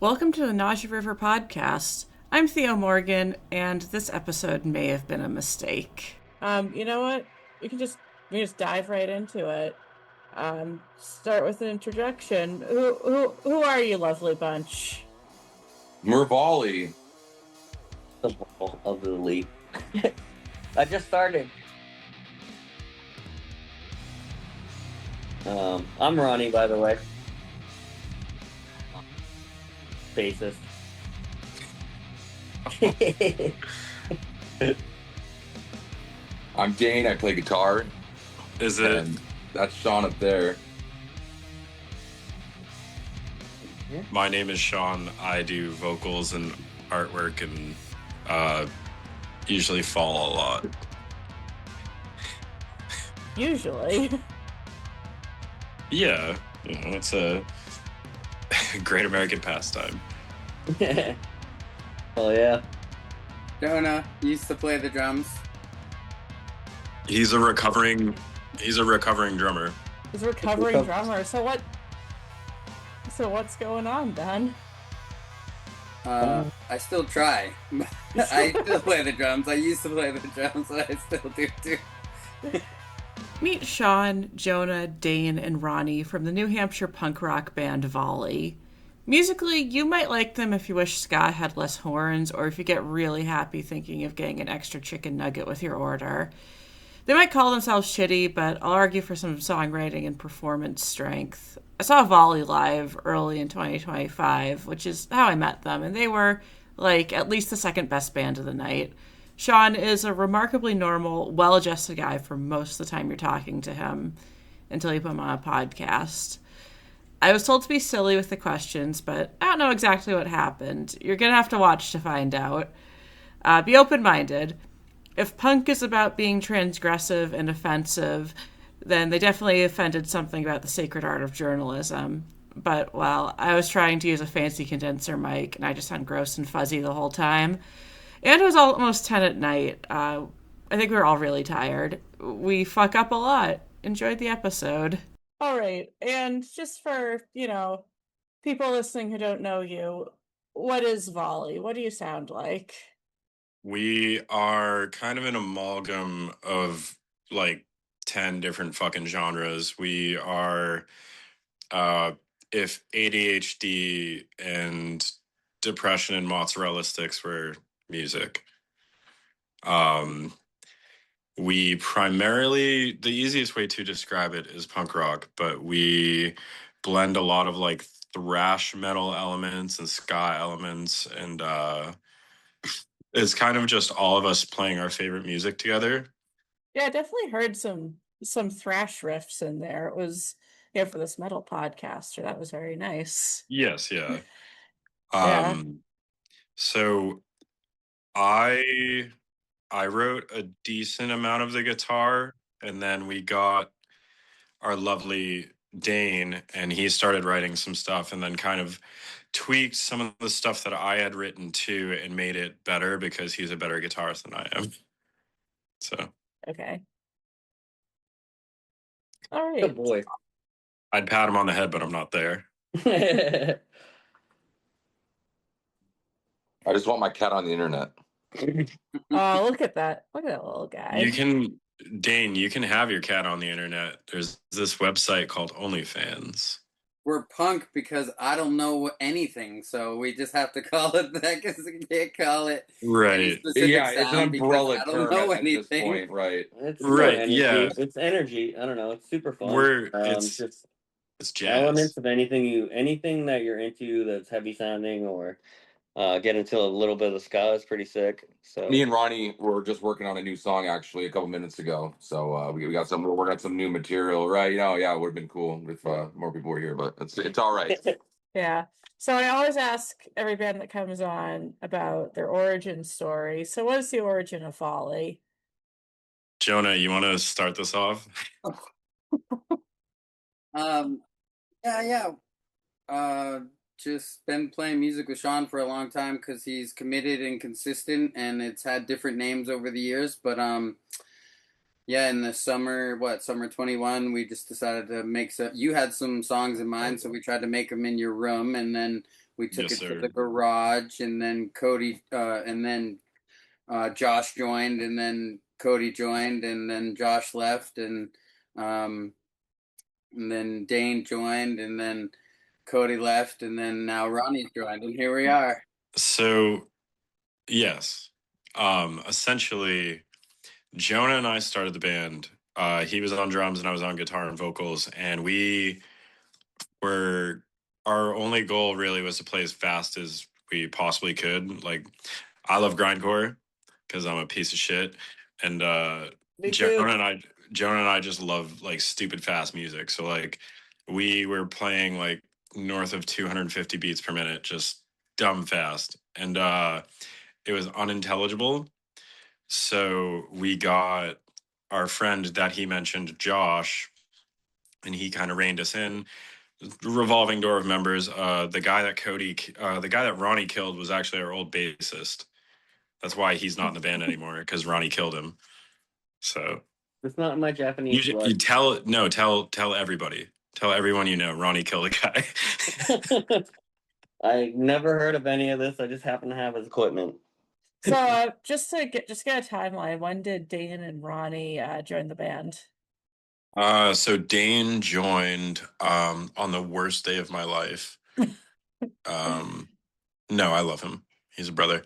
Welcome to the Nausea River podcast. I'm Theo Morgan, and this episode may have been a mistake. You know what? We can just dive right into it. Start with an introduction. Who are you, lovely bunch? We're Vauli. Of the league. I just started. I'm Ronny, by the way. Bassist. I'm Dane. I play guitar. Is it? And that's Shawn up there. My name is Shawn. I do vocals and artwork and usually fall a lot. Usually. Yeah, it's a great American pastime. Oh yeah. Jonah used to play the drums. He's a recovering drummer. He's a recovering drummer. So what's going on, Ben? I still try. I still play the drums. I used to play the drums, but I still do too. Meet Shawn, Jonah, Dane, and Ronny from the New Hampshire punk rock band Vauli. Musically, you might like them if you wish ska had less horns, or if you get really happy thinking of getting an extra chicken nugget with your order. They might call themselves shitty, but I'll argue for some songwriting and performance strength. I saw Vauli live early in 2025, which is how I met them, and they were, at least the second best band of the night. Shawn is a remarkably normal, well-adjusted guy for most of the time you're talking to him, until you put him on a podcast. I was told to be silly with the questions, but I don't know exactly what happened. You're going to have to watch to find out. Be open-minded. If punk is about being transgressive and offensive, then they definitely offended something about the sacred art of journalism. But, well, I was trying to use a fancy condenser mic, and I just sound gross and fuzzy the whole time. And it was almost 10 at night. I think we were all really tired. We fuck up a lot. Enjoyed the episode. All right. And just for, people listening who don't know you, what is Vauli? What do you sound like? We are kind of an amalgam of 10 different fucking genres. We are if ADHD and depression and mozzarella sticks were music. We primarily, the easiest way to describe it is punk rock, but we blend a lot of thrash metal elements and ska elements, and it's kind of just all of us playing our favorite music together. Yeah, I definitely heard some thrash riffs in there. It was, for this metal podcaster, that was very nice. Yes, yeah. Yeah. So I wrote a decent amount of the guitar, and then we got our lovely Dane, and he started writing some stuff, and then kind of tweaked some of the stuff that I had written too, and made it better because he's a better guitarist than I am. So okay, all right. Good boy. I'd pat him on the head, but I'm not there. I just want my cat on the internet. Oh, look at that little guy. Dane, you can have your cat on the internet. There's this website called OnlyFans. We're punk because I don't know anything, so we just have to call it that because we can't call it right. Yeah, it's an umbrella term. I don't know anything. At this point, right? It's right. Energy. Yeah, it's energy. I don't know. It's super fun. It's jazz. Elements of anything that you're into that's heavy sounding or get into a little bit of the ska is pretty sick. So Me and Ronny were just working on a new song actually a couple minutes ago. So we're working on some new material, right? Yeah, it would have been cool if more people were here, but it's all right. Yeah. So I always ask every band that comes on about their origin story. So what is the origin of Vauli? Jonah, you want to start this off? Yeah. Just been playing music with Shawn for a long time because he's committed and consistent, and it's had different names over the years. But yeah, in the summer 21, we just decided to make some. You had some songs in mind, so we tried to make them in your room, and then We took Yes, it to sir. the garage, and then Cody, Josh joined, and then Cody joined, and then Josh left, and then Dane joined, and then Cody left, and then now Ronny's joined, and here we are. So, yes. Essentially, Jonah and I started the band. He was on drums and I was on guitar and vocals, and our only goal really was to play as fast as we possibly could. Like, I love grindcore because I'm a piece of shit, and Me Jonah too. and I just love like stupid fast music. So like, we were playing like north of 250 beats per minute, just dumb fast, and it was unintelligible. So we got our friend that he mentioned, Josh, and he kind of reined us in. Revolving door of members. The guy that Ronny killed was actually our old bassist. That's why he's not in the band anymore, because Ronny killed him. So It's not in my Japanese you blood. tell everybody. Tell everyone you know Ronny killed a guy. I never heard of any of this. I just happen to have his equipment. So just get a timeline. When did Dane and Ronny join the band? So Dane joined on the worst day of my life. No, I love him. He's a brother.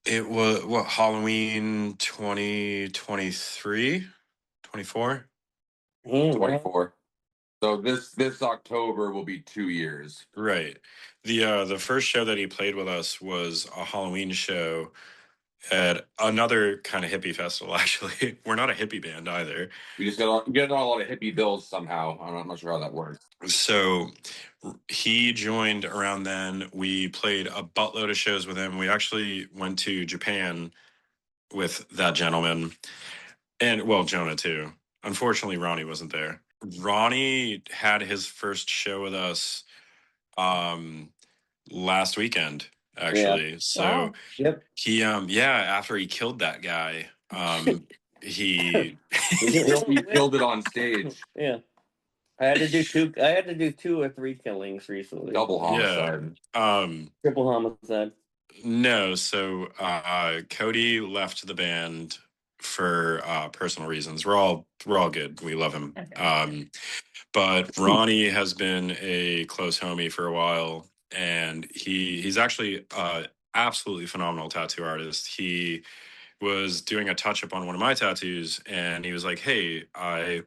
It was Halloween 2023, 24. 24. So this October will be 2 years. Right. The first show that he played with us was a Halloween show at another kind of hippie festival. Actually, we're not a hippie band either. We just get on a lot of hippie bills somehow. I'm not sure how that works. So he joined around then. We played a buttload of shows with him. We actually went to Japan with that gentleman, and well, Jonah too. Unfortunately, Ronny wasn't there. Ronny had his first show with us last weekend, actually. Yeah. So Wow. Yep. he after he killed that guy, he He killed it on stage. Yeah. I had to do 2 or 3 killings recently. Double homicide. Triple homicide. No, so Cody left the band for personal reasons. We're all good. We love him. Okay. But Ronny has been a close homie for a while, and he's actually absolutely phenomenal tattoo artist. He was doing a touch up on one of my tattoos, and he was like, "Hey, I'll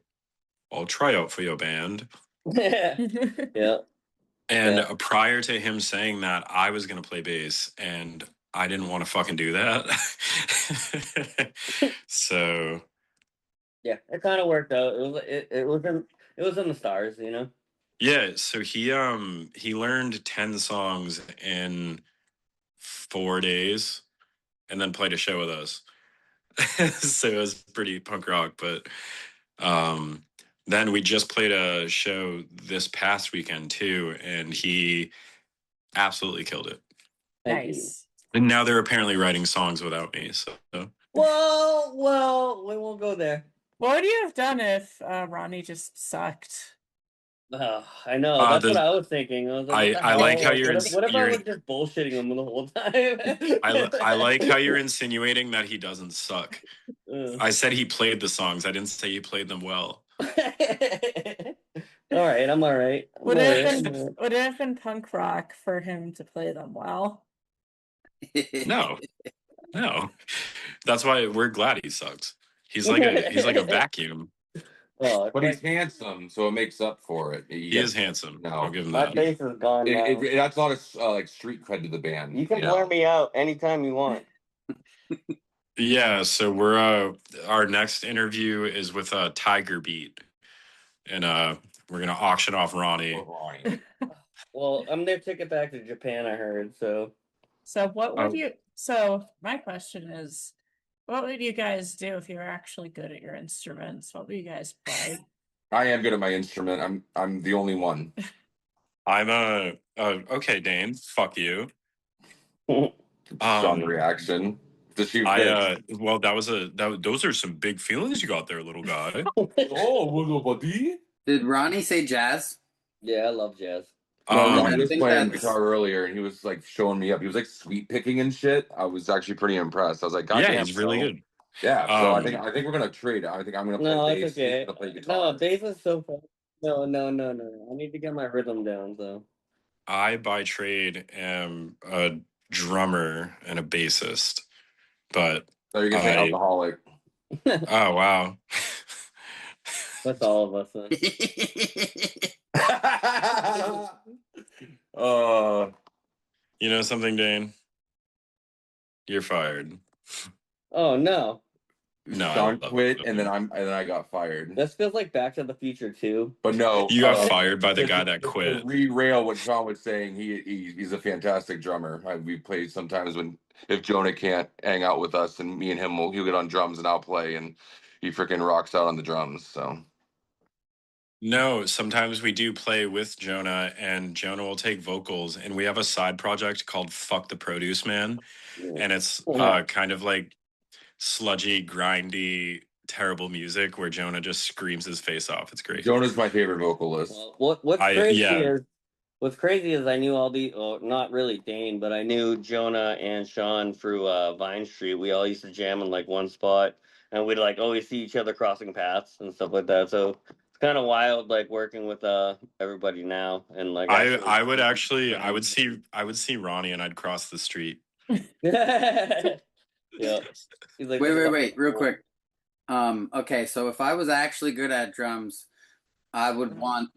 try out for your band." Yeah. And prior to him saying that, I was going to play bass, and I didn't want to fucking do that. So Yeah, it kind of worked out. It was in the stars, you know. yeah, so he learned 10 songs in 4 days, and then played a show with us. So it was pretty punk rock, but then we just played a show this past weekend too, and he absolutely killed it. Nice. And now they're apparently writing songs without me. So Well, we won't go there. What would you have done if Ronny just sucked? I know. That's what I was thinking. I was like, I like how you're. What if I was just bullshitting him the whole time? I like how you're insinuating that he doesn't suck. I said he played the songs. I didn't say he played them well. All right, I'm all right. Would it have been punk rock for him to play them well? No. That's why we're glad he sucks. He's like a vacuum. Oh, but he's handsome, so it makes up for it. He is handsome. No, I'll give him my that. face is gone now. That's not a like street cred to the band. You can blur me out anytime you want. Yeah, so we're our next interview is with Tiger Beat, and we're gonna auction off Ronny. Well, I'm their ticket back to Japan, I heard. So what would you? So my question is, what would you guys do if you were actually good at your instruments? What would you guys play? I am good at my instrument. I'm the only one. I'm okay, Dane. Fuck you. Strong reaction. Well, those are some big feelings you got there, little guy. Oh, little buddy. Did Ronny say jazz? yeah, I love jazz. I He was think playing that's guitar earlier, and he was like showing me up. He was like sweet picking and shit. I was actually pretty impressed. I was like, God Yeah, damn, he's really bro. good. Yeah, so I think we're gonna trade. I think I'm gonna play No, it's bass. He's okay. gonna play No, guitar. bass is so fun. No, no, no, no. I need to get my rhythm down. So I, by trade, am a drummer and a bassist, but So you're gonna say I. alcoholic. Oh wow. that's all of us. Then. You know something, Dane? You're fired. Oh no, No, I Shawn love quit, it. and then I got fired. this feels like Back to the Future too. But no, You got fired by the guy that to quit. re-rail what Shawn was saying, he's a fantastic drummer. We play sometimes if Jonah can't hang out with us, and me and him he'll get on drums and I'll play, and he freaking rocks out on the drums. So No, sometimes we do play with Jonah, and Jonah will take vocals, and we have a side project called Fuck the Produce Man, and it's kind of like sludgy, grindy, terrible music where Jonah just screams his face off. It's great. Jonah's my favorite vocalist. Well, what's crazy Yeah. is what's crazy is I knew all the not really Dane, but I knew Jonah and Shawn through Vine Street. We all used to jam in like one spot, and we'd like always see each other crossing paths and stuff like that. So it's kind of wild, like working with everybody now and like. I would see Ronnie and I'd cross the street. Yeah. He's like, wait, real quick. Okay, so if I was actually good at drums, I would want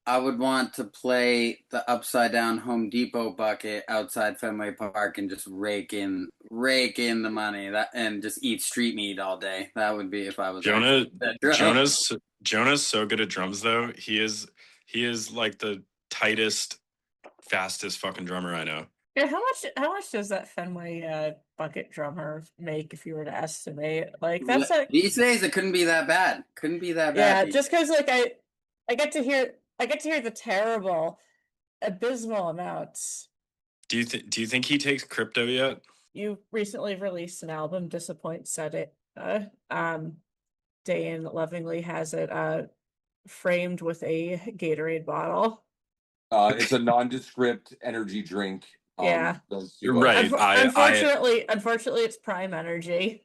to play the upside down Home Depot bucket outside Fenway Park and just rake in the money and just eat street meat all day. That would be if I was Jonah's so good at drums though. He is like the tightest, fastest fucking drummer I know. Yeah, how much does that Fenway bucket drummer make if you were to estimate? Like that's these days it couldn't be that bad. Yeah, just because like I get to hear the terrible, abysmal amounts. Do you think he takes crypto yet? You recently released an album, Disappoinsettia. Dane lovingly has it framed with a Gatorade bottle. It's a nondescript energy drink. Yeah, right. Unfortunately, it's Prime Energy.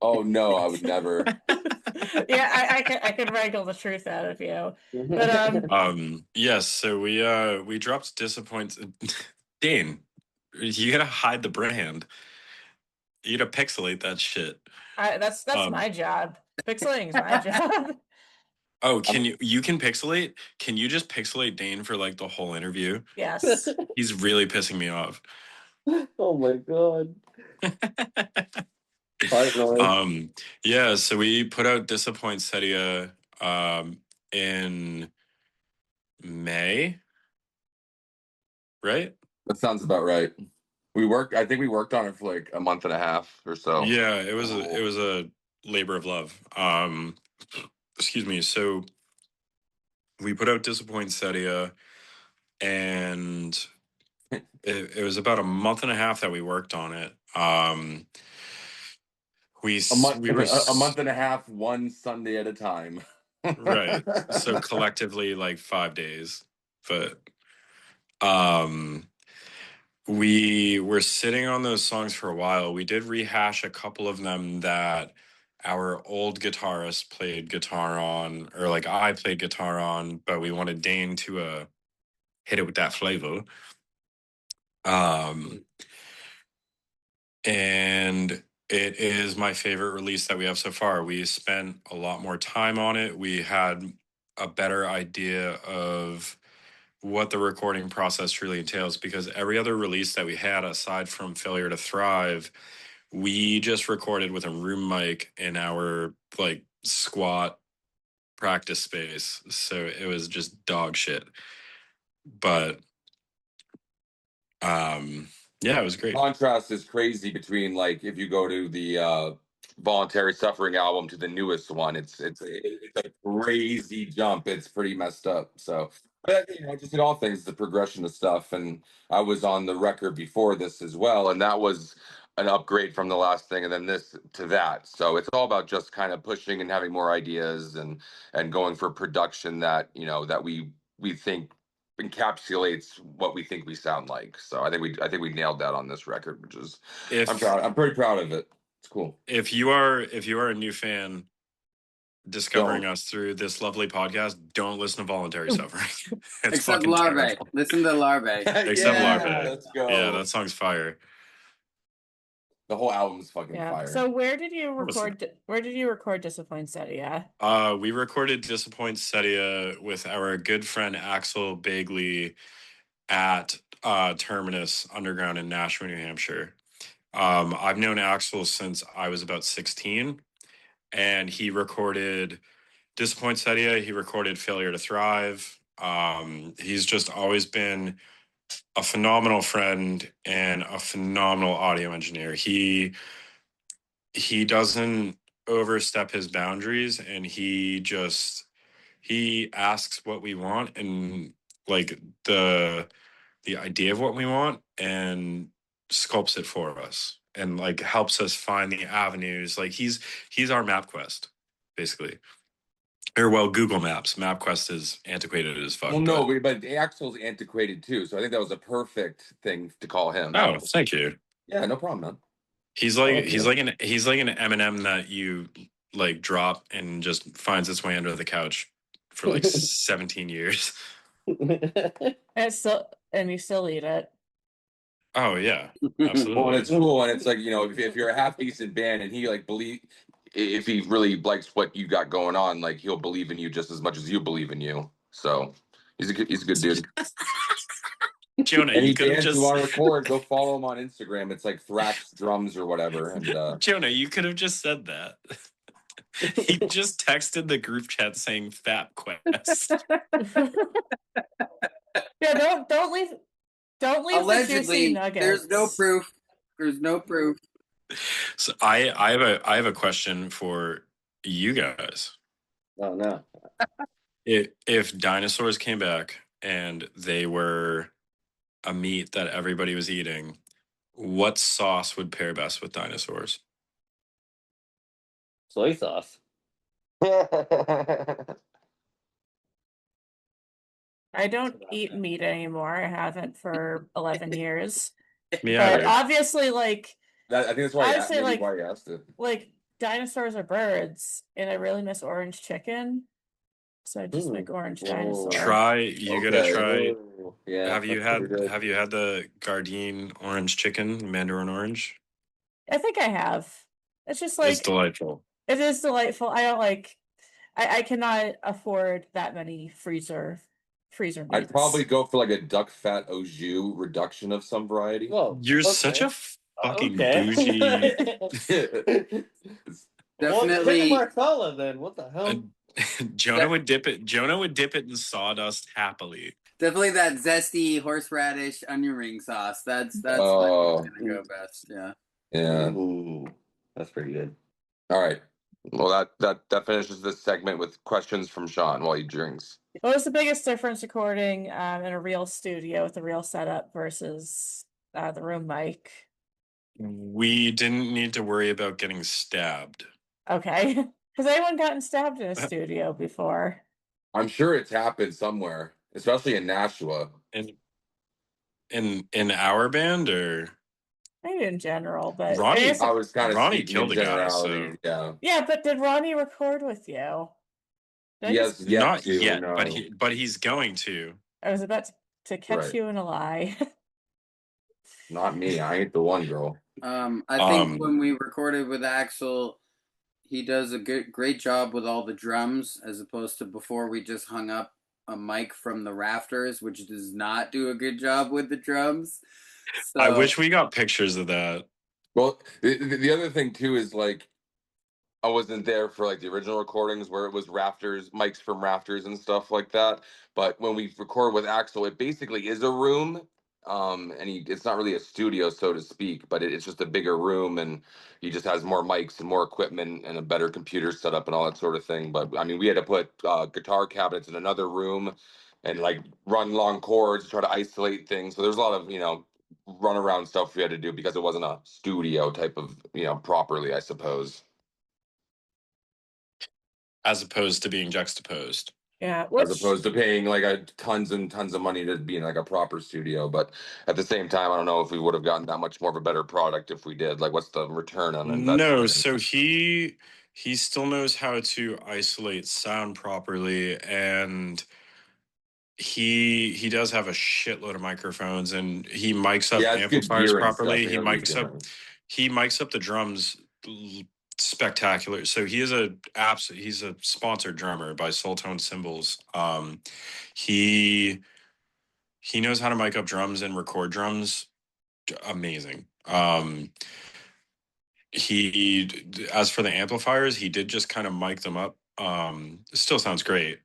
Oh no, I would never. Yeah, I can wrangle the truth out of you. But yes, so we dropped Dane, you gotta hide the brand. You gotta pixelate that shit. That's my job. Pixelating is my job. Oh, you can pixelate? Can you just pixelate Dane for like the whole interview? Yes. He's really pissing me off. Oh my god. Yeah, so we put out Disappoinsettia in May. Right? That sounds about right. I think we worked on it for like a month and a half or so. Yeah, it was a labor of love. Excuse me. So we put out Disappoinsettia, and it was about a month and a half that we worked on it. A month and a half, one Sunday at a time. Right. So collectively like 5 days. But we were sitting on those songs for a while. We did rehash a couple of them that our old guitarist played guitar on, or like I played guitar on, but we wanted Dane to hit it with that flavor. And it is my favorite release that we have so far. We spent a lot more time on it. We had a better idea of what the recording process truly entails, because every other release that we had aside from Failure to Thrive, we just recorded with a room mic in our like squat practice space. So it was just dog shit. But yeah, it was great. Contrast is crazy between like if you go to the Voluntary Suffering album to the newest one. It's a crazy jump. It's pretty messed up. So, but just in all things, the progression of stuff. And I was on the record before this as well, and that was an upgrade from the last thing, and then this to that. So it's all about just kind of pushing and having more ideas and going for production that that we think encapsulates what we think we sound like. So I think we nailed that on this record, which is If I'm pretty proud of it. It's cool. if you are a new fan discovering Don't. us through this lovely podcast, don't listen to Voluntary Suffering. It's Except fucking Larvae. terrible. Listen to Larvae. Except Yeah, Larvae. let's go. Yeah, that song's fire. The whole album's fucking Yeah. fire. So where did you Honestly. record? Where did you record Disappoinsettia? We recorded Disappoinsettia with our good friend Axel Bagley at Terminus Underground in Nashua, New Hampshire. I've known Axel since I was about 16, and he recorded Disappoinsettia. He recorded Failure to Thrive. He's just always been a phenomenal friend and a phenomenal audio engineer. He doesn't overstep his boundaries, and he asks what we want and like the idea of what we want and sculpts it for us and like helps us find the avenues. Like he's our MapQuest basically. Or well, Google Maps. MapQuest is antiquated as fuck. Well, no, but Axel's antiquated too, so I think that was a perfect thing to call him. Oh, thank you. Yeah, no problem, man. He's like an M&M that you like drop and just finds its way under the couch for like 17 years. And you still eat it. Oh yeah, absolutely. Well, and it's cool, and it's like, you know, if you're a half decent band and he like if he really likes what you got going on, like he'll believe in you just as much as you believe in you. So he's a good dude. Jonah, Any you could have bands just who want to record, go follow him on Instagram. It's like Thrax Drums or whatever. And Jonah, you could have just said that. He just texted the group chat saying "Fat Quest." Yeah, don't leave the juicy Allegedly, nuggets. there's no proof. There's no proof. So I have a question for you guys. Oh no. If dinosaurs came back and they were a meat that everybody was eating, what sauce would pair best with dinosaurs? Soy sauce. I don't eat meat anymore. I haven't for 11 years. Me But either. obviously, like, I think that's why I'd say, like, why he asked it. like dinosaurs are birds, and I really miss orange chicken. So I just make orange dinosaur. You gotta try. Ooh, yeah. Have you had the Gardein orange chicken, Mandarin orange? I think I have. It's just like It's delightful. it is delightful. I don't like. I cannot afford that many freezer meats. I'd probably go for like a duck fat au jus reduction of some variety. Whoa, You're okay. such a fucking Okay. bougie. Definitely. Well, Marsala then. What the hell? Jonah would dip it in sawdust happily. Definitely that zesty horseradish onion ring sauce. That's Oh. gonna go best. Yeah. Yeah. Ooh, that's pretty good. All right. Well, that finishes this segment with questions from Shawn while he drinks. What was the biggest difference recording in a real studio with a real setup versus the room mic? We didn't need to worry about getting stabbed. Okay. Has anyone gotten stabbed in a studio before? I'm sure it's happened somewhere, especially in Nashua. In our band, or Maybe in general, but Ronnie? I was kind of Ronnie speaking killed in a guy, generality. so. Yeah. Yeah, but did Ronnie record with you? Yes, Not to, yet, no. but he's going to. I was about to catch Right. you in a lie. Not me. I ain't the one girl. I think when we recorded with Axel, he does a great job with all the drums, as opposed to before we just hung up a mic from the rafters, which does not do a good job with the drums. So, I wish we got pictures of that. Well, the other thing too is like I wasn't there for like the original recordings where it was rafters, mics from rafters and stuff like that. But when we record with Axel, it basically is a room. And it's not really a studio, so to speak, but it's just a bigger room, and he just has more mics and more equipment and a better computer setup and all that sort of thing. But I mean, we had to put guitar cabinets in another room and like run long cords, try to isolate things. So there's a lot of, runaround stuff we had to do because it wasn't a studio type of, properly, I suppose. As opposed to being juxtaposed. Yeah, as which opposed to paying like a tons and tons of money to be in like a proper studio. But at the same time, I don't know if we would have gotten that much more of a better product if we did. Like, what's the return on No, investment? so he still knows how to isolate sound properly, and he does have a shitload of microphones, and he mics up Yeah, it's good amplifiers gear and stuff. properly. He He knows what he's mics up doing. the drums spectacular. So he is he's a sponsored drummer by Soul Tone Cymbals. He knows how to mic up drums and record drums amazing. He As for the amplifiers, he did just kind of mic them up. It still sounds great.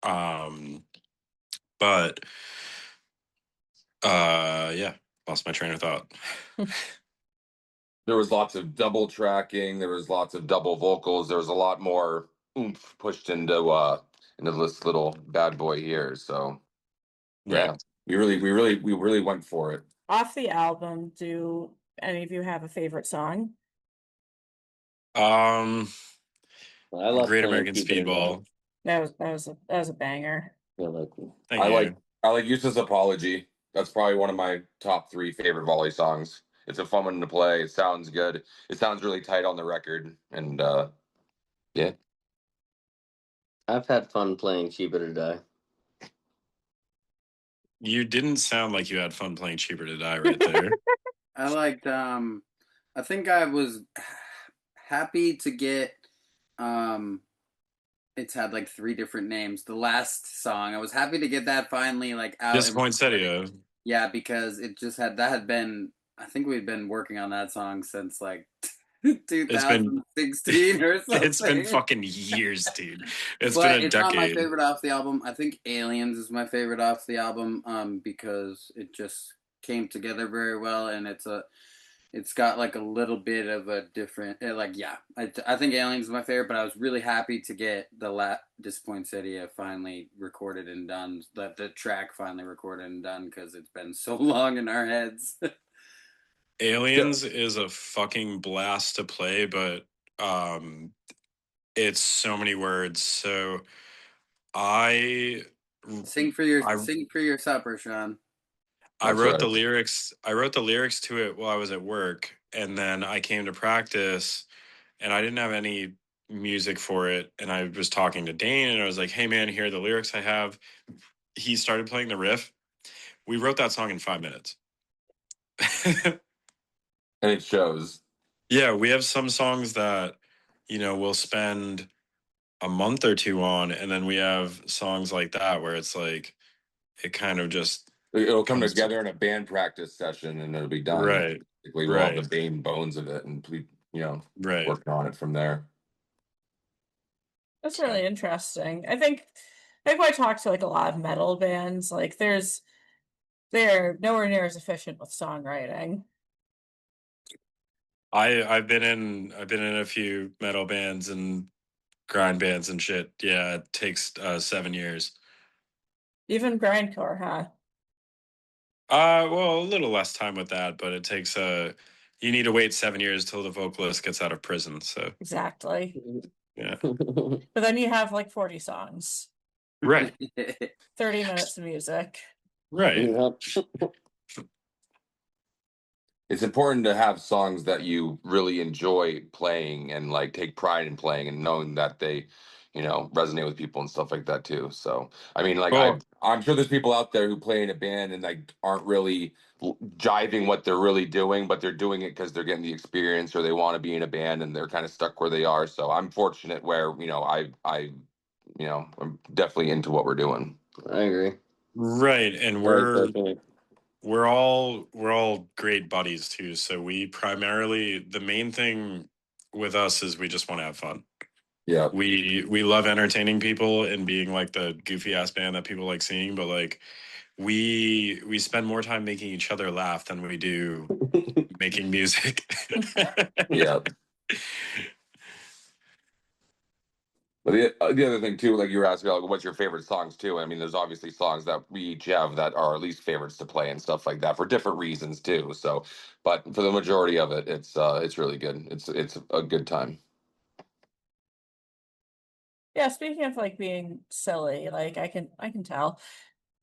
But yeah, lost my train of thought. There was lots of double tracking. There was lots of double vocals. There was a lot more oomph pushed into this little bad boy here. So yeah, Right. we really went for it. off the album, do any of you have a favorite song? Um, I love Great playing American Keep It in Dog. Speedball. That was a banger. Yeah, like Thank I like you. I like Eustace Apology. That's probably one of my top three favorite Volley songs. It's a fun one to play. It sounds good. It sounds really tight on the record. And yeah. I've had fun playing Cheaper to Die. You didn't sound like you had fun playing Cheaper to Die right there. I liked I think I was happy to get it's had like 3 different names. The last song, I was happy to get that finally like out. Disappoinsettia. Yeah, because it just had been, I think we'd been working on that song since like It's been 2016 or something. it's been fucking years, dude. It's But been a it's not my decade. favorite off the album. I think Aliens is my favorite off the album, because it just came together very well, and it's got like a little bit of a different, I think Aliens is my favorite, but I was really happy to get the Disappoinsettia finally recorded and done, the track finally recorded and done, because it's been so long in our heads. Aliens is a fucking blast to play, but it's so many words. So I Sing for your I sing for your supper, Shawn. I That's wrote the right. lyrics. I wrote the lyrics to it while I was at work, and then I came to practice, and I didn't have any music for it. And I was talking to Dane, and I was like, "Hey, man, here are the lyrics I have." He started playing the riff. We wrote that song in 5 minutes. And it shows. Yeah, we have some songs that we'll spend a month or two on, and then we have songs like that where it's like it kind of just It'll come comes to together in a band practice session and it'll be done. right, Basically, we'll have the right, main bones of it and right. working on it from there. That's really interesting. I think when I talk to like a lot of metal bands, like they're nowhere near as efficient with songwriting. I've been in a few metal bands and grind bands and shit. Yeah, it takes 7 years. Even grindcore, huh? Well, a little less time with that, but it takes you need to wait 7 years till the vocalist gets out of prison. So Exactly. yeah, But then you have like 40 songs, right, 30 minutes of music. right. It's important to have songs that you really enjoy playing and like take pride in playing and knowing that they, resonate with people and stuff like that too. So, I mean, like Well, I'm sure there's people out there who play in a band and like aren't really jiving what they're really doing, but they're doing it because they're getting the experience or they want to be in a band and they're kind of stuck where they are. So I'm fortunate where, I'm definitely into what we're doing. I agree. right, and we're all great buddies too. So we primarily, the main thing with us is we just want to have fun. Yeah. We love entertaining people and being like the goofy ass band that people like seeing, but like we spend more time making each other laugh than we do making music. Yeah. But the other thing too, like you were asking about, like, what's your favorite songs too? I mean, there's obviously songs that we each have that are our least favorites to play and stuff like that for different reasons too. So, but for the majority of it, it's really good. It's a good time. Yeah, speaking of like being silly, like I can tell.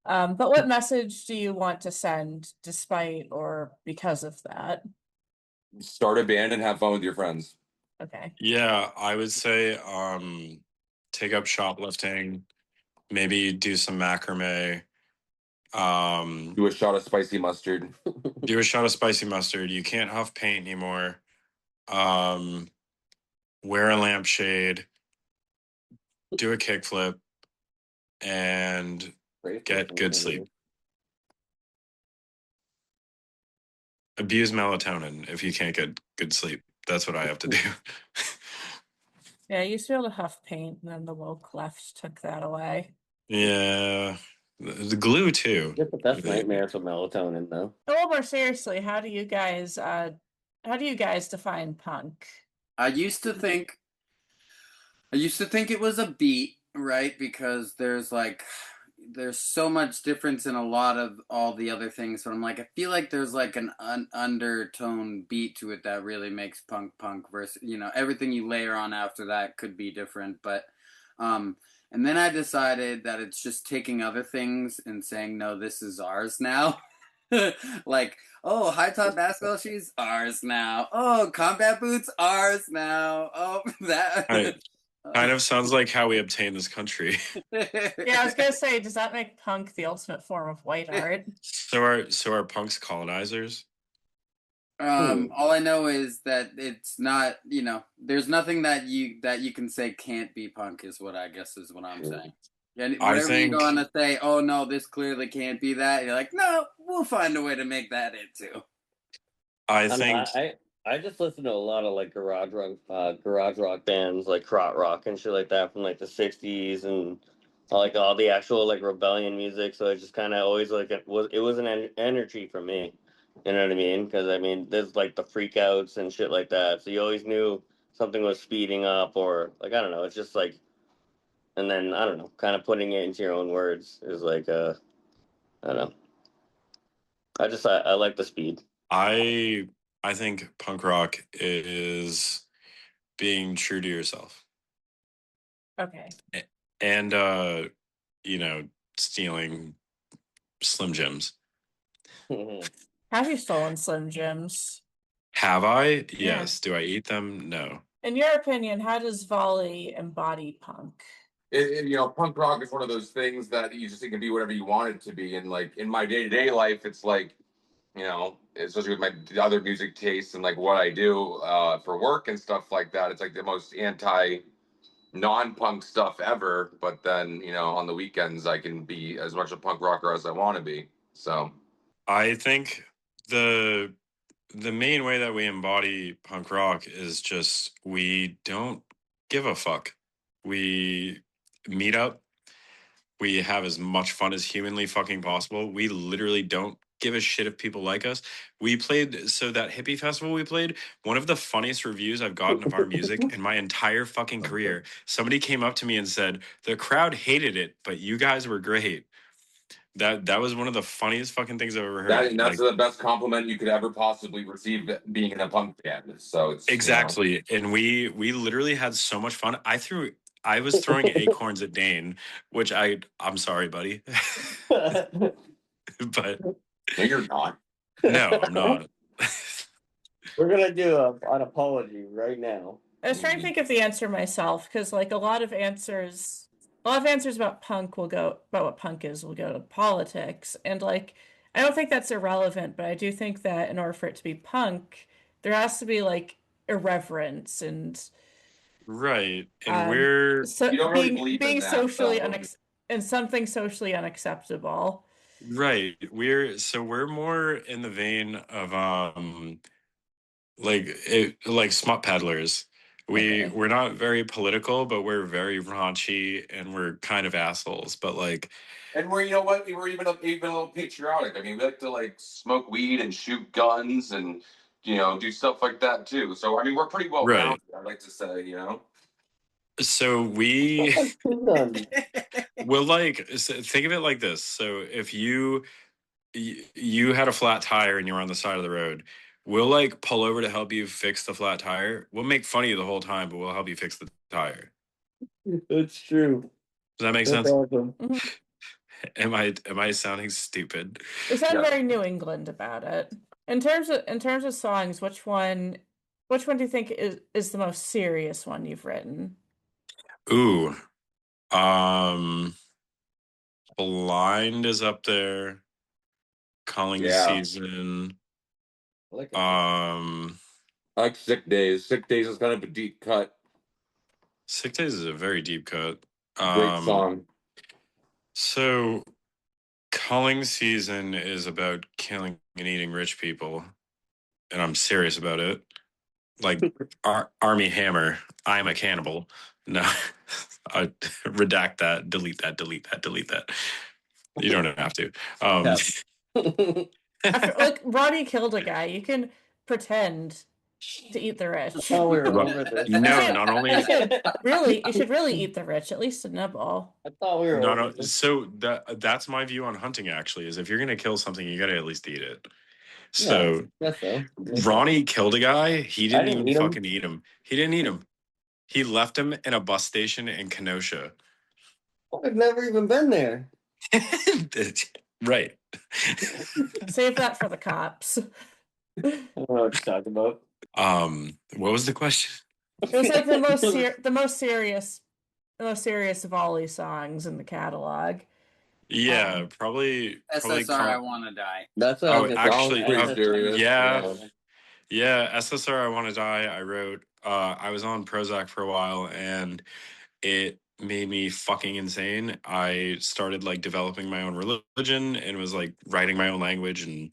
But what message do you want to send despite or because of that? Start a band and have fun with your friends. Okay. Yeah, I would say take up shoplifting, maybe do some macrame, Do a shot of spicy mustard. do a shot of spicy mustard. You can't huff paint anymore. Um, wear a lampshade, do a kickflip, and get good sleep. Abuse melatonin if you can't get good sleep. That's what I have to do. Yeah, I used to be able to huff paint, and then the woke left took that away. Yeah, the glue too. Get the best nightmares with melatonin, though. A little more seriously, how do you guys define punk? I used to think it was a beat, right? Because there's so much difference in a lot of all the other things. So I'm like, I feel like there's like an undertone beat to it that really makes punk versus, everything you layer on after that could be different. But and then I decided that it's just taking other things and saying, no, this is ours now. Like, oh, high top basketball shoes, ours now. Oh, combat boots, ours now. Oh, that. Kind of sounds like how we obtained this country. Yeah, I was gonna say, does that make punk the ultimate form of white art? So are punks colonizers? All I know is that it's not, there's nothing that you can say can't be punk is what I guess is what I'm saying. And whatever you go on to say, oh no, this clearly can't be that, you're like, no, we'll find a way to make that it too. I just listen to a lot of like garage rock bands like Krautrock rock and shit like that from like the '60s and like all the actual like rebellion music. So it just kind of always like it was an energy for me. You know what I mean? Because I mean, there's like the freakouts and shit like that. So you always knew something was speeding up or like I don't know. It's just like, and then I don't know, kind of putting it into your own words is like I don't know. I like the speed. I think punk rock is being true to yourself. Okay. And stealing Slim Jims. Have you stolen Slim Jims? Have I? Yes. Yeah. Do I eat them? No. In your opinion, how does Vauli embody punk? Punk rock is one of those things that you just think can be whatever you want it to be. And like in my day-to-day life, it's like, especially with my other music tastes and like what I do for work and stuff like that, it's like the most anti non-punk stuff ever. But then, on the weekends I can be as much a punk rocker as I want to be. So I think the main way that we embody punk rock is just we don't give a fuck. We meet up. We have as much fun as humanly fucking possible. We literally don't give a shit if people like us. We played, so that hippie festival we played, one of the funniest reviews I've gotten of our music in my entire fucking career. Somebody came up to me and said, the crowd hated it, but you guys were great. That was one of the funniest fucking things I've ever heard. That's the best compliment you could ever possibly receive being in a punk band. So it's exactly. And we literally had so much fun. I was throwing acorns at Dane, which I'm sorry, buddy. But no, you're not. No, I'm not. We're gonna do an apology right now. I was trying to think of the answer myself because like a lot of answers about punk will go about what punk is will go to politics, and like I don't think that's irrelevant, but I do think that in order for it to be punk, there has to be like irreverence and right, and we're so you don't really being that, socially so. and something socially unacceptable. right. We're more in the vein of like smut peddlers. Okay. We're not very political, but we're very raunchy and we're kind of assholes. But like, and we're we're even a little patriotic. I mean, we like to like smoke weed and shoot guns and do stuff like that too. So I mean, we're pretty well rounded. I'd like to say, So we will think of it like this. So if you had a flat tire and you were on the side of the road, we'll like pull over to help you fix the flat tire. We'll make fun of you the whole time, but we'll help you fix the tire. That's true. Does that make That's sense? awesome. Am I sounding stupid? You sound Yeah. very New England about it. In terms of songs, which one do you think is the most serious one you've written? Ooh. Blind is up there. Calling Yeah. Season. I like it. Um I like Sick Days. Sick Days is kind of a deep cut. Sick Days is a very deep cut. Great song. So Calling Season is about killing and eating rich people, and I'm serious about it. Like Army Hammer, I'm a cannibal. No, I redact that, delete that, delete that, delete that. You don't have to. Like Ronnie killed a guy. You can pretend to eat the rich. Oh, we were over this. No, not only You should really eat the rich, at least a nibble. I thought we were not over o- this. so that's my view on hunting. Actually, is if you're gonna kill something, you gotta at least eat it. So Yes, so. Ronnie killed a guy. He I didn't didn't even eat him. fucking eat him. He didn't eat him. He left him in a bus station in Kenosha. I've never even been there. Right. Save that for the cops. I don't know what you're talking about. What was the question? It was like the most serious Vauli songs in the catalog. Yeah, probably SSR, I Want to Die. That's what Oh, I was gonna actually, say. pretty SSR. serious. yeah. SSR, I Want to Die. I wrote. I was on Prozac for a while, and it made me fucking insane. I started like developing my own religion and was like writing my own language and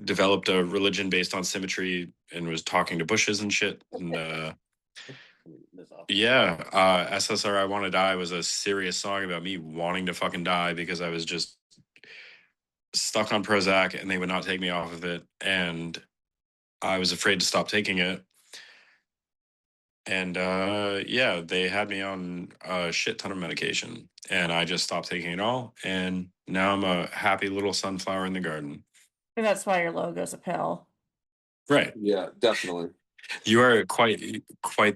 developed a religion based on symmetry and was talking to bushes and shit. And SSR I Want to Die was a serious song about me wanting to fucking die because I was just stuck on Prozac and they would not take me off of it. And I was afraid to stop taking it. And they had me on a shit ton of medication and I just stopped taking it all. And now I'm a happy little sunflower in the garden. And that's why your logo's a pill. Right. Yeah, definitely. You are quite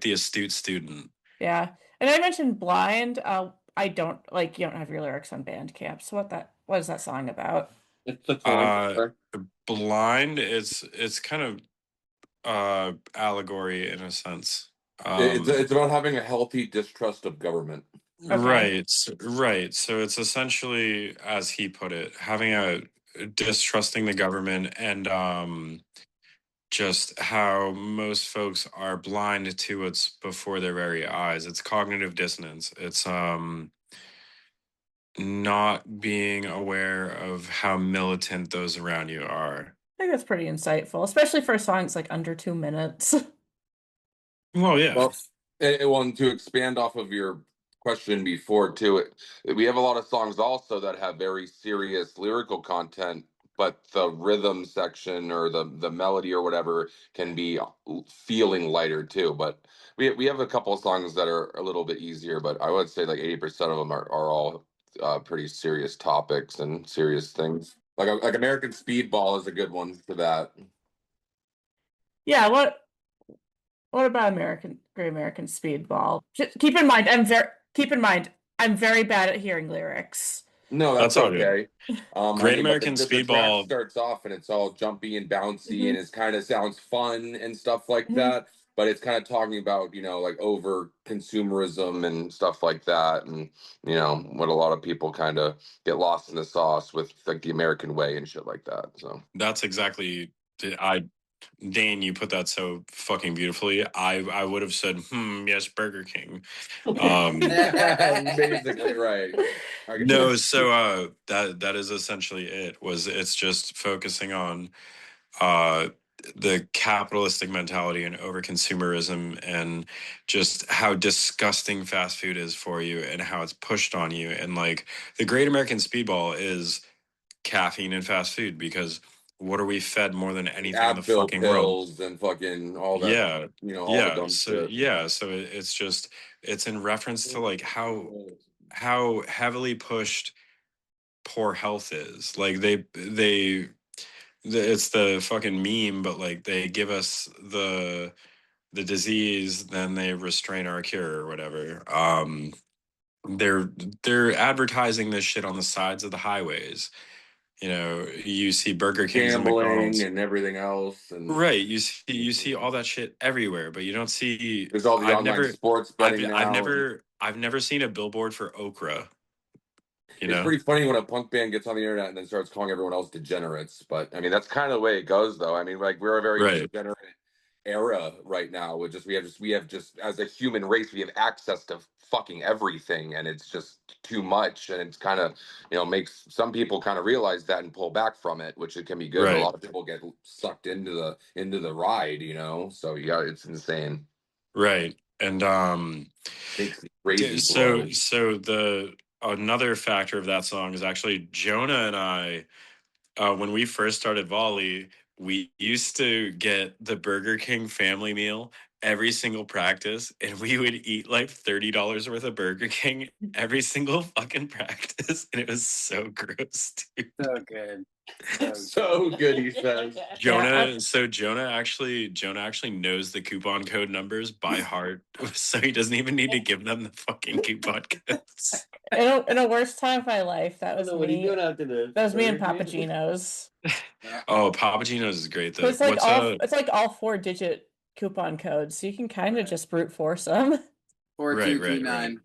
the astute student. Yeah. And I mentioned Blind. I don't like you don't have your lyrics on Bandcamp. So what is that song about? It's the coin. Blind, it's kind of allegory in a sense. It's about having a healthy distrust of government. Okay. Right. So it's essentially, as he put it, having a distrusting the government and just how most folks are blind to what's before their very eyes. It's cognitive dissonance. It's not being aware of how militant those around you are. I think that's pretty insightful, especially for songs like under 2 minutes. Well, yeah. Well, and to expand off of your question before too, we have a lot of songs also that have very serious lyrical content, but the rhythm section or the melody or whatever can be feeling lighter too. But we have a couple of songs that are a little bit easier, but I would say like 80% of them are all pretty serious topics and serious things. Like American Speedball is a good one for that. Yeah, what about Great American Speedball? Just keep in mind I'm very bad at hearing lyrics. No, that's all good. okay. Great but American the track Speedball. starts off and it's all jumpy and bouncy and Mhm. it's kind of sounds fun and stuff like Mhm. that. But it's kind of talking about, like over consumerism and stuff like that. And, what a lot of people kind of get lost in the sauce with like the American way and shit like that. So That's exactly Dane, you put that so fucking beautifully. I would have said, yes, Burger King. basically, right. No, so that is essentially it. It's just focusing on uh the capitalistic mentality and over consumerism and just how disgusting fast food is for you and how it's pushed on you. And like the Great American Speedball is caffeine and fast food because what are we fed more than anything in the Advil fucking world? pills and fucking all that. Yeah. All the dumb shit. So it's in reference to like how heavily pushed poor health is. Like it's the fucking meme, but like they give us the disease, then they restrain our cure or whatever. They're advertising this shit on the sides of the highways. You know, you see Burger Kings and Gambling McDonald's. and everything else, and Right, you see all that shit everywhere, but you don't see. there's all the online sports betting now. I've never seen a billboard for okra. You It's know, pretty funny when a punk band gets on the internet and then starts calling everyone else degenerates. But I mean, that's kind of the way it goes, though. I mean, like we're a very right, degenerate era right now. With just we have just as a human race, we have access to fucking everything, and it's just too much. And it's kind of makes some people kind of realize that and pull back from it, which it can be good. But a right, lot of people get sucked into the ride, So yeah, it's insane. right, and Makes the crazy so blow. the another factor of that song is actually Jonah and I. When we first started Volley, we used to get the Burger King family meal every single practice, and we would eat like $30 worth of Burger King every single fucking practice, and it was so gross, dude. So good. So good, he says. Jonah actually knows the coupon code numbers by heart, so he doesn't even need to give them the fucking coupon codes. In a worst time of my life, that was What are you me. doing after this? That was me and Burger Papa King? Gino's. Oh, Papa Gino's is great though. It's like all 4-digit coupon codes, so you can kind of just brute force them. 4229.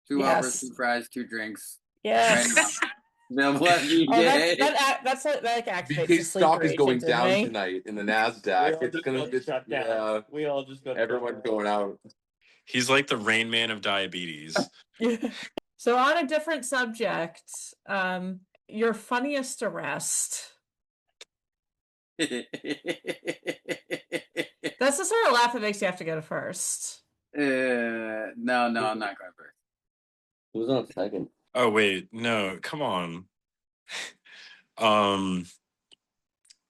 2 offers, 2 fries, 2 drinks. Yes. Right now. Now what you get? That's like activates the BK sleeper stock is going agent in down me. tonight in the Nasdaq. It's gonna shut down. yeah. We all just got Everyone's going out. He's like the Rain Man of diabetes. So on a different subject, your funniest arrest. That's the sort of laugh that makes you have to go to first. No, I'm not going first. Who's on second? Oh wait, no, come on.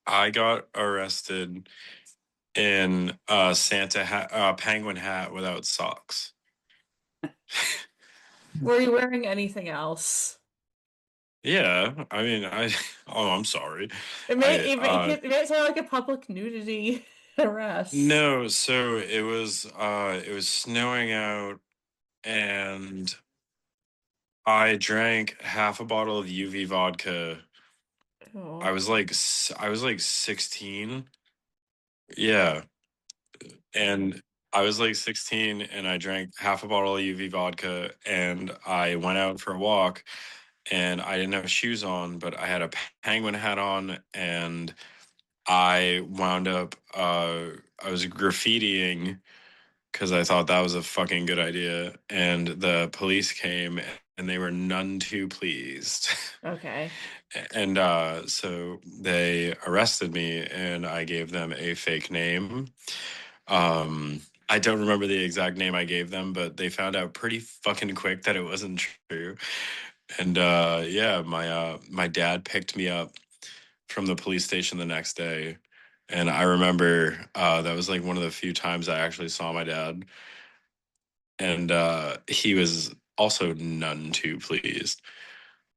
I got arrested in a penguin hat without socks. Were you wearing anything else? Yeah, I mean, I'm sorry. It may sound like a public nudity arrest. No, so it was snowing out, and I drank half a bottle of UV vodka. Oh. I was like 16. Yeah. And I was like 16 and I drank half a bottle of UV vodka and I went out for a walk and I didn't have shoes on, but I had a penguin hat on and I wound up I was graffitiing because I thought that was a fucking good idea. And the police came and they were none too pleased. Okay. And so they arrested me and I gave them a fake name. I don't remember the exact name I gave them, but they found out pretty fucking quick that it wasn't true. And yeah, my dad picked me up from the police station the next day. And I remember that was like one of the few times I actually saw my dad. And he was also none too pleased.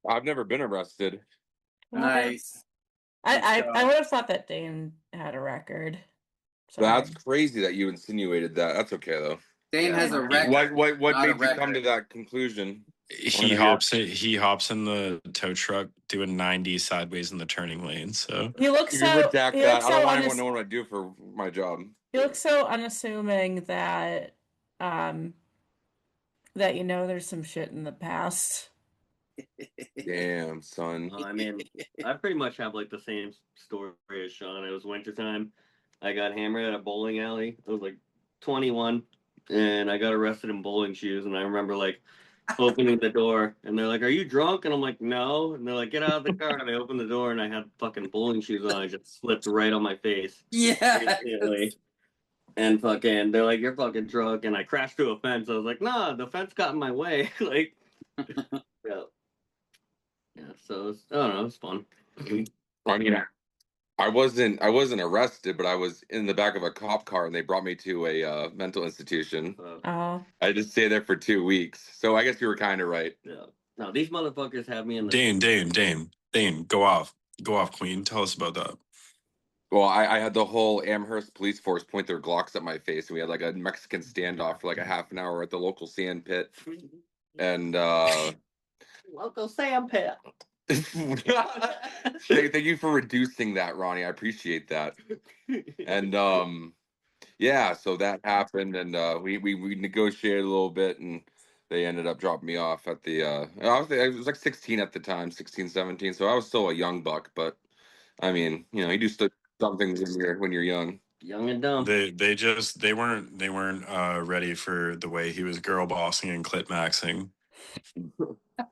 I've never been arrested. Nice. I would have thought that Dane had a record. Sorry. That's crazy that you insinuated that. That's okay though. Dane has a record. What not a made you come to record. that conclusion? He hops in the tow truck doing 90 sideways in the turning lane. So He looks You so. can redact He that. looks I don't so want anyone knowing what I do for my job. He looks so unassuming that that there's some shit in the past. Damn, son. I mean, I pretty much have like the same story as Shawn. It was wintertime. I got hammered at a bowling alley. I was like 21, and I got arrested in bowling shoes. And I remember like opening the door, and they're like, "Are you drunk?" And I'm like, "No." And they're like, "Get out of the car." And I opened the door, and I had fucking bowling shoes on. I just slipped right on my face. Yeah. And fucking, they're like, "You're fucking drunk." And I crashed through a fence. I was like, "Nah, the fence got in my way." Like, yeah. So it was, I don't know, it was fun. I mean, I wasn't arrested, but I was in the back of a cop car, and they brought me to a mental institution. Oh. I just stayed there for 2 weeks, so I guess you were kind of right. Yeah. No, these motherfuckers have me in the Dane, go off, Queen. Tell us about that. Well, I had the whole Amherst police force point their Glocks at my face, and we had like a Mexican standoff for like a half an hour at the local sand pit. And Local Sam Pit. thank you for reducing that, Ronnie. I appreciate that. And yeah, so that happened, and we negotiated a little bit, and they ended up dropping me off at the I was like 16 at the time, 16, 17, so I was still a young buck, but I mean, you know, you do some things when you're young. Young and dumb. They weren't ready for the way he was girl bossing and clip maxing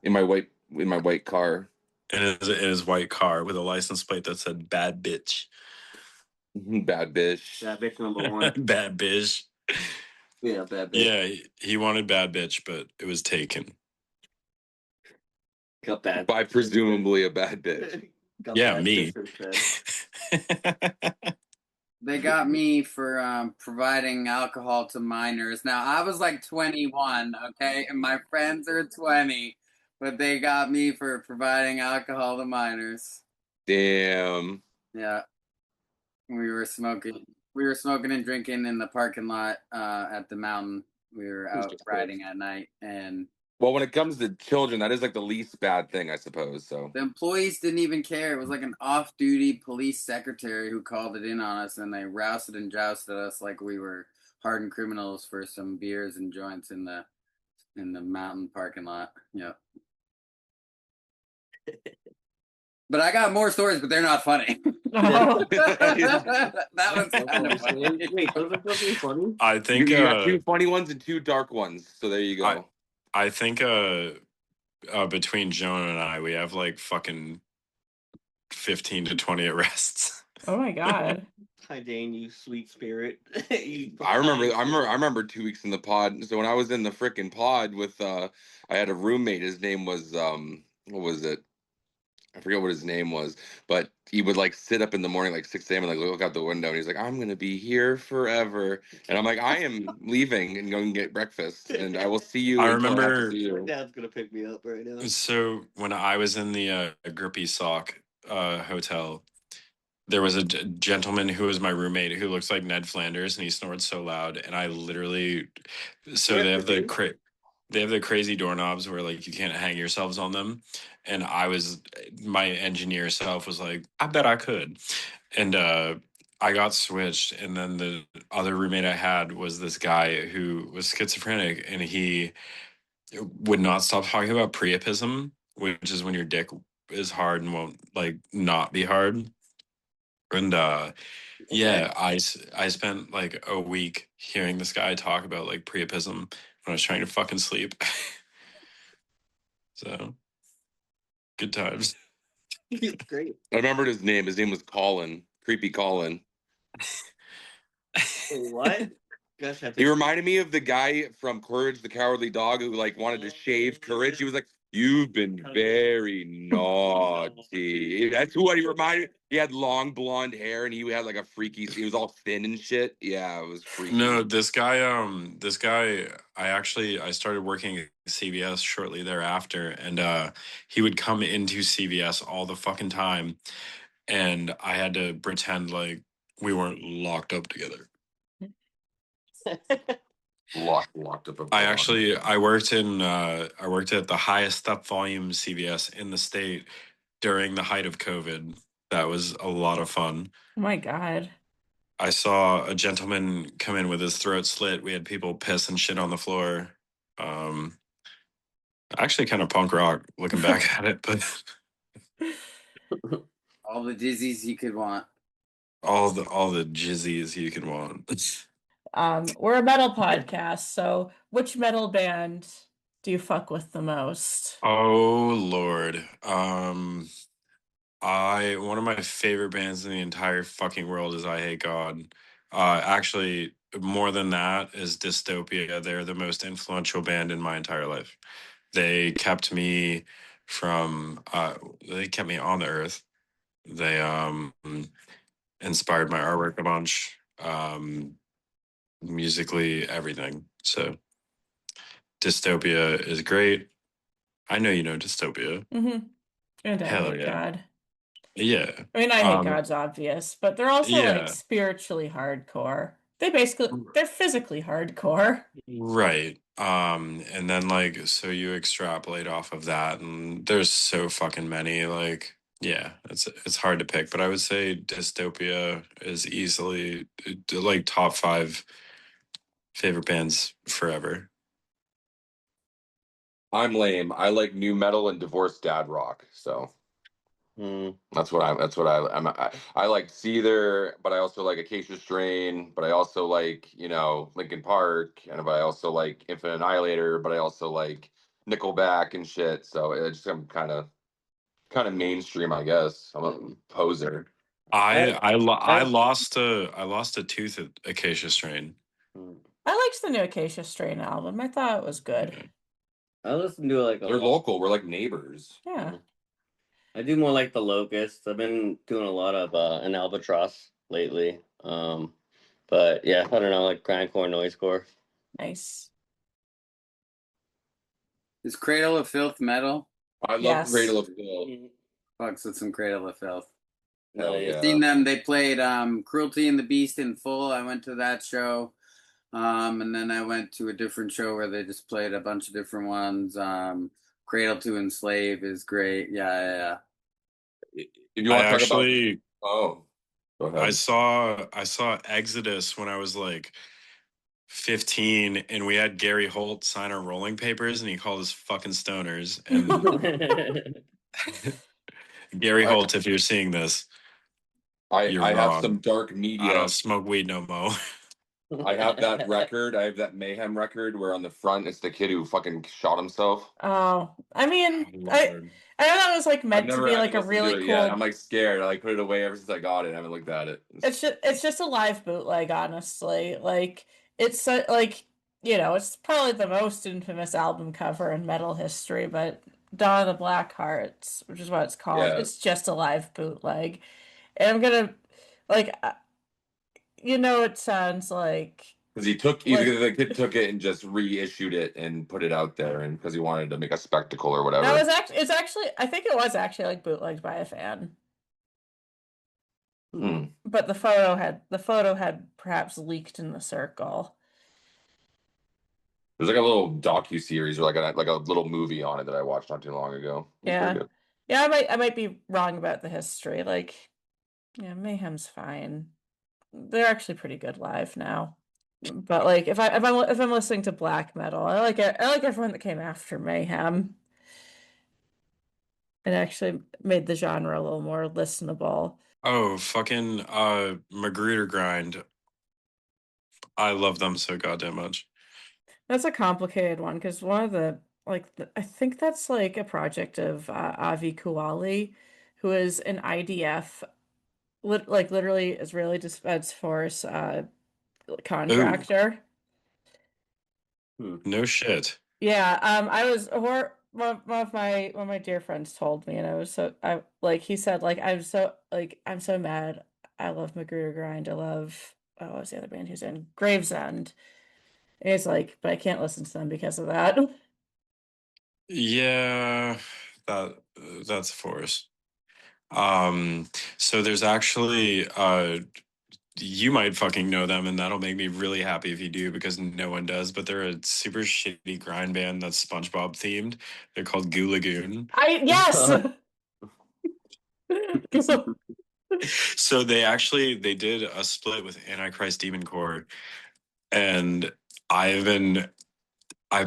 In my white car. in his white car with a license plate that said "bad bitch." Bad bitch. Bad bitch number one. Bad bitch. Yeah, bad bitch. Yeah, he wanted bad bitch, but it was taken. Got bad. By presumably a bad bitch. Yeah, me. They got me for providing alcohol to minors. Now, I was like 21, okay? And my friends are 20, but they got me for providing alcohol to minors. Damn. Yeah. We were smoking and drinking in the parking lot at the mountain. We were out riding at night, and well, when it comes to children, that is like the least bad thing, I suppose. So the employees didn't even care. It was like an off-duty police secretary who called it in on us, and they rousted and jousted us like we were hardened criminals for some beers and joints in the mountain parking lot. Yep. But I got more stories, but they're not funny. Oh. That was kind of funny. Wait, those are supposed to be funny? I think you got two funny ones and two dark ones. So there you go. I think between Jonah and I, we have like fucking 15 to 20 arrests. Oh my god. Hi, Dane, you sweet spirit. I remember 2 weeks in the pod. So when I was in the frickin' pod with I had a roommate. His name was what was it? I forget what his name was, but he would like sit up in the morning like 6 a.m. and like look out the window, and he's like, "I'm gonna be here forever," and I'm like, "I am leaving and going to get breakfast, and I will see you." I until remember- have to see you." Dad's gonna pick me up right now. So when I was in the Grippy Sock hotel, there was a gentleman who was my roommate who looks like Ned Flanders, and he snorts so loud, and I literally, so they have the crazy doorknobs where like you can't hang yourselves on them, and my engineer self was like, I bet I could, and I got switched, and then the other roommate I had was this guy who was schizophrenic, and he would not stop talking about priapism, which is when your dick is hard and won't like not be hard. And yeah, I spent like a week hearing this guy talk about like priapism when I was trying to fucking sleep. So good times. Great. I remembered his name. His name was Colin. Creepy Colin. What? Gosh, He reminded me of the guy from Courage the Cowardly Dog who like wanted to shave Courage. He was like, "You've been very naughty." That's who he reminded. He had long blonde hair and he had like a freaky. He was all thin and shit. Yeah, it was freaky. No, this guy, I started working at CVS shortly thereafter, and he would come into CVS all the fucking time, and I had to pretend like we weren't locked up together. Locked up. I worked at the highest step volume CVS in the state during the height of COVID. That was a lot of fun. Oh my god. I saw a gentleman come in with his throat slit. We had people piss and shit on the floor. Actually kind of punk rock looking back at it, but All the dizzies you could want. all the jizzies you can want. We're a metal podcast, so which metal band do you fuck with the most? Oh Lord. One of my favorite bands in the entire fucking world is I Hate God. Actually, more than that is Dystopia. They're the most influential band in my entire life. They kept me they kept me on the earth. They inspired my artwork a bunch. Musically, everything. So Dystopia is great. I know you know Dystopia. Mm-hmm. And I Hell Hate yeah. God. Yeah. I mean, I hate God's obvious, but they're also like Yeah. spiritually hardcore. They're physically hardcore. Right. And then like so you extrapolate off of that and there's so fucking many like yeah, it's hard to pick, but I would say Dystopia is easily like top 5 favorite bands forever. I'm lame. I like new metal and divorced dad rock. So that's what I like Seether, but I also like Acacia Strain, but I also like, Linkin Park, but I also like Infinite Annihilator, but I also like Nickelback and shit. So I'm kind of mainstream, I guess. I'm a poser. I lost a tooth at Acacia Strain. I liked the new Acacia Strain album. I thought it was good. Yeah. I listen to like They're local. We're like neighbors. Yeah. I do more like the Locusts. I've been doing a lot of an Albatross lately. But yeah, I don't know, like grindcore, noisecore. Nice. Is Cradle of Filth metal? I love Yes. Cradle of Filth. Fucks with some Cradle of Filth. Hell Nice. yeah. Seen them. They played Cruelty and the Beast in full. I went to that show. And then I went to a different show where they just played a bunch of different ones. Cradle to Enslave is great. Yeah. If you want to talk about, go ahead. I saw Exodus when I was like 15 and we had Gary Holt sign our rolling papers and he called us fucking stoners. And Gary Holt, if you're seeing this, I you're have wrong. some dark media. I don't smoke weed no more. I have that record. I have that Mayhem record where on the front it's the kid who fucking shot himself. Oh, I mean, I know that was like meant to be like a really cool. Yeah, I'm like scared. I like put it away ever since I got it. I haven't looked at it. It's just a live bootleg, honestly. Like it's like it's probably the most infamous album cover in metal history, but Dawn of the Black Hearts, which is what it's called, Yeah. it's just a live bootleg. And I'm gonna like, it sounds like because the kid took it and just reissued it and put it out there, and because he wanted to make a spectacle or whatever. No, it's actually I think it was actually like bootlegged by a fan. But the photo had perhaps leaked in the circle. There's like a little docu-series or like a little movie on it that I watched not too long ago. Yeah, I might be wrong about the history. Like, yeah, Mayhem's fine. They're actually pretty good live now. But like, if I'm listening to black metal, I like everyone that came after Mayhem. It actually made the genre a little more listenable. Oh, fucking Magruder Grind. I love them so goddamn much. That's a complicated one because one of the I think that's like a project of Avi Kuali, who is an IDF, literally Israeli Defense Force contractor. No shit. Yeah, I was one of my dear friends told me, and he said I'm so mad. I love Magruder Grind. I love what was the other band he's in? Gravesend. And it's like, but I can't listen to them because of that. Yeah, that's a force. So there's actually you might fucking know them, and that'll make me really happy if you do, because no one does. But they're a super shitty grind band that's SpongeBob themed. They're called Goo Lagoon. Yes. So they did a split with Antichrist Demon Core, and I've